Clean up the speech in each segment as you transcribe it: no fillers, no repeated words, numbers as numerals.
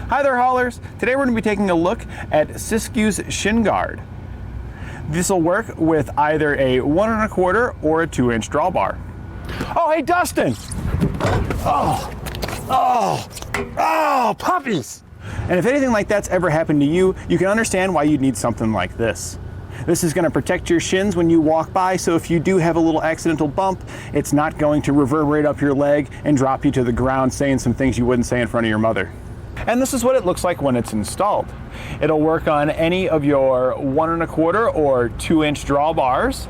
Hi there, haulers. Today we're going to be taking a look at Siskiyyou's Shin Guard. This will work with either a 1 1/4 or a 2-inch drawbar. Oh, hey, Dustin! Oh, puppies! And if anything like that's ever happened to you, you can understand why you'd need something like this. This is going to protect your shins when you walk by, so if you do have a little accidental bump, it's not going to reverberate up your leg and drop you to the ground saying some things you wouldn't say in front of your mother. And this is what it looks like when it's installed. It'll work on any of your 1 1/4 or 2-inch drawbars.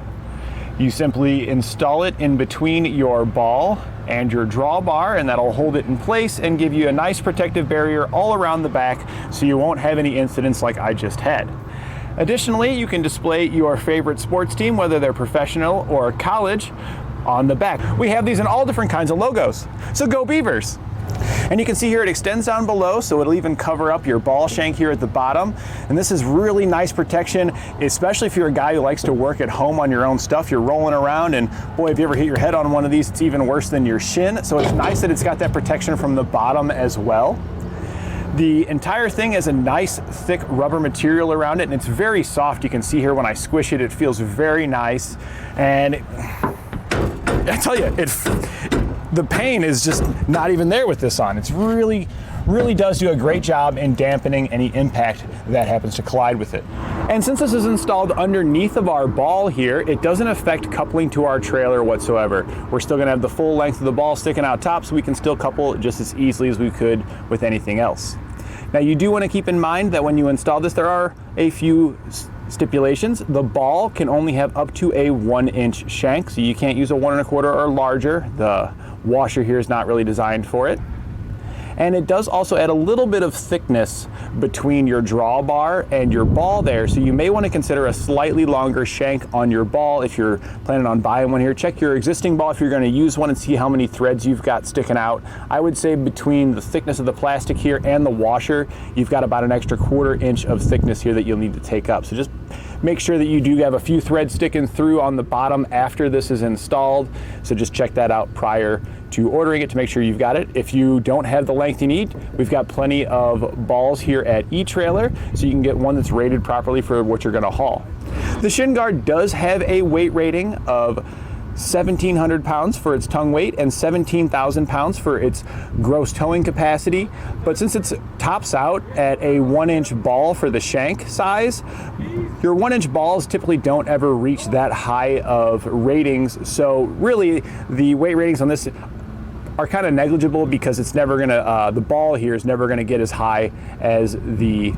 You simply install it in between your ball and your drawbar, and that'll hold it in place and give you a nice protective barrier all around the back so you won't have any incidents like I just had. Additionally, you can display your favorite sports team, whether they're professional or college, on the back. We have these in all different kinds of logos, so go Beavers! And you can see here it extends down below, so it'll even cover up your ball shank here at the bottom. And this is really nice protection, especially if you're a guy who likes to work at home on your own stuff. You're rolling around, and boy, if you ever hit your head on one of these, it's even worse than your shin. So it's nice that it's got that protection from the bottom as well. The entire thing has a nice thick rubber material around it, and it's very soft. You can see here when I squish it, it feels very nice. And I tell you, the pain is just not even there with this on. It's really does do a great job in dampening any impact that happens to collide with it. And since this is installed underneath of our ball here, it doesn't affect coupling to our trailer whatsoever. We're still gonna have the full length of the ball sticking out top, so we can still couple just as easily as we could with anything else. Now you do want to keep in mind that when you install this, there are a few stipulations. The ball can only have up to a 1-inch shank, so you can't use a 1 1/4 or larger. The washer here is not really designed for it. And it does also add a little bit of thickness between your drawbar and your ball there, so you may want to consider a slightly longer shank on your ball if you're planning on buying one here. Check your existing ball if you're going to use one and see how many threads you've got sticking out. I would say between the thickness of the plastic here and the washer, you've got about an extra 1/4 inch of thickness here that you'll need to take up. So just make sure that you do have a few threads sticking through on the bottom after this is installed. So just check that out prior to ordering it to make sure you've got it. If you don't have the length you need, we've got plenty of balls here at etrailer, so you can get one that's rated properly for what you're gonna haul. The Shin Guard does have a weight rating of 1,700 pounds for its tongue weight and 17,000 pounds for its gross towing capacity. But since it tops out at a 1-inch ball for the shank size, your 1-inch balls typically don't ever reach that high of ratings. So really the weight ratings on this are kind of negligible because it's never gonna, the ball here is never gonna get as high as the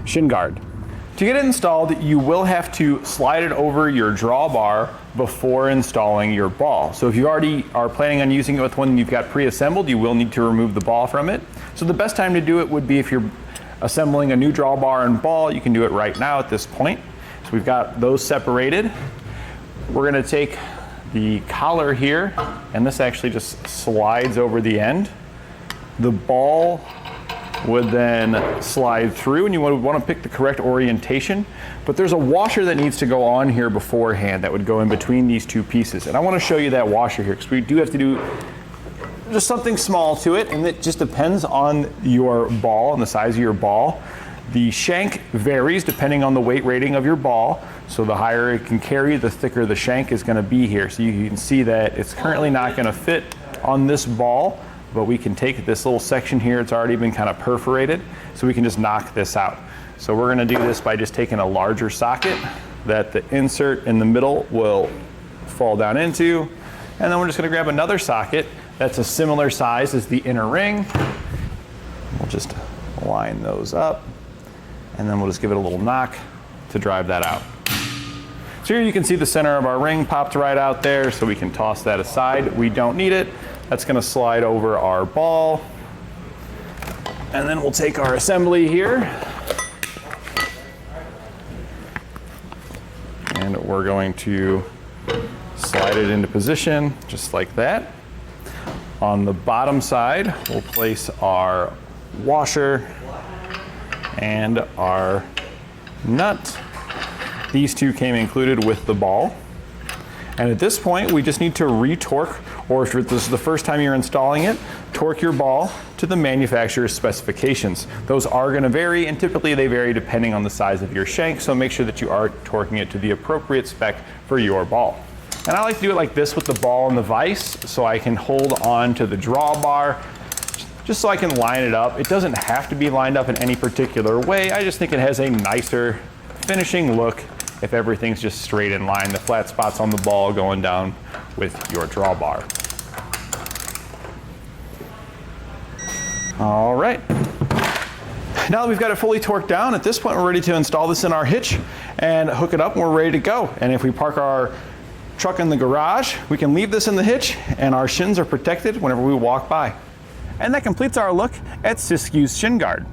Shin Guard. To get it installed, you will have to slide it over your drawbar before installing your ball. So if you already are planning on using it with one you've got pre-assembled, you will need to remove the ball from it. So the best time to do it would be if you're assembling a new drawbar and ball. You can do it right now at this point. So we've got those separated. We're gonna take the collar here, and this actually just slides over the end. The ball would then slide through, and you would want to pick the correct orientation. But there's a washer that needs to go on here beforehand that would go in between these two pieces. And I want to show you that washer here because we do have to do just something small to it, and it just depends on your ball and the size of your ball. The shank varies depending on the weight rating of your ball. So the higher it can carry, the thicker the shank is going to be here. So you can see that it's currently not going to fit on this ball, but we can take this little section here, it's already been kind of perforated, so we can just knock this out. So we're gonna do this by just taking a larger socket that the insert in the middle will fall down into, and then we're just gonna grab another socket that's a similar size as the inner ring. We'll just line those up, and then we'll just give it a little knock to drive that out. So here you can see the center of our ring popped right out there, so we can toss that aside. We don't need it. That's gonna slide over our ball. And then we'll take our assembly here. And we're going to slide it into position just like that. On the bottom side, we'll place our washer and our nut. These two came included with the ball. And at this point, we just need to re-torque, or if this is the first time you're installing it, torque your ball to the manufacturer's specifications. Those are going to vary, and typically they vary depending on the size of your shank, so make sure that you are torquing it to the appropriate spec for your ball. And I like to do it like this with the ball and the vise, so I can hold on to the drawbar, just so I can line it up. It doesn't have to be lined up in any particular way. I just think it has a nicer finishing look if everything's just straight in line, the flat spots on the ball going down with your drawbar. All right. Now that we've got it fully torqued down, at this point we're ready to install this in our hitch and hook it up, and we're ready to go. And if we park our truck in the garage, we can leave this in the hitch and our shins are protected whenever we walk by. And that completes our look at Sisikiyou Shin Guard.